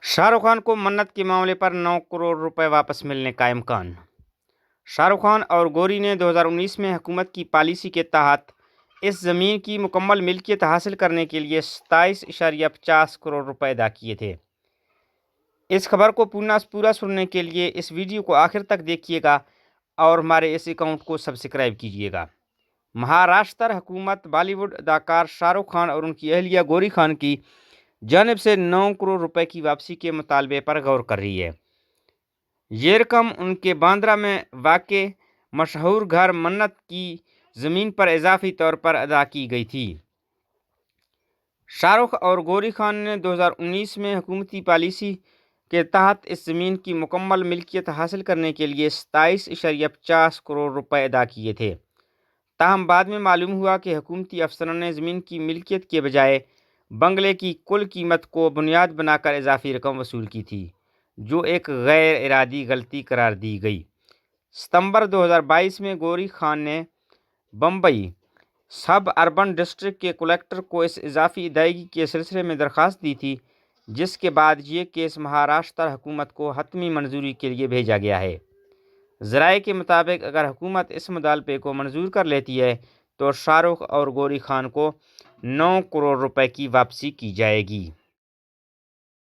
शाह रुख खान को मन्नत के मामले पर 9 करोड़ रुपए वापस मिलने का इम्कान। शाहरुख खान और गौरी ने 2019 में हुकूमत की पॉलिसी के तहत इस ज़मीन की मुकम्मल मिल्कियत हासिल करने के लिए 27.50 करोड़ रुपए अदा किए थे। इस खबर को पूरा सुनने के लिए इस वीडियो को आखिर तक देखिएगा और हमारे इस अकाउंट को सब्सक्राइब कीजिएगा। महाराष्ट्र हुकूमत बॉलीवुड अदाकार शाहरुख खान और उनकी अहलिया गौरी खान की जानिब से 9 करोड़ रुपए की वापसी के मुतालबे पर गौर कर रही है। ये रकम उनके बांद्रा में वाक़े मशहूर घर मन्नत की ज़मीन पर इजाफी तौर पर अदा की गई थी। शाहरुख और गौरी खान ने 2019 में हुकूमती पॉलिसी के तहत इस ज़मीन की मुकम्मल मिल्कियत हासिल करने के लिए 27.50 करोड़ रुपए अदा किए थे। ताहम बाद में मालूम हुआ कि हुकूमती अफसरों ने ज़मीन की मिल्कियत के बजाय बंगले की कुल कीमत को बुनियाद बनाकर इजाफी रकम वसूल की थी, जो एक गैर इरादी गलती करार दी गई। सितंबर 2022 में गौरी खान ने बम्बई सब अर्बन डिस्ट्रिक्ट के कलेक्टर को इस इजाफी अदायगी के सिलसिले में दरख्वास्त दी थी, जिसके बाद ये केस महाराष्ट्र हुकूमत को हतमी मंजूरी के लिए भेजा गया है। ज़राए के मुताबिक अगर हुकूमत इस मुतालबे को मंजूर कर लेती है तो शाहरुख और गौरी खान को 9 करोड़ रुपए की वापसी की जाएगी।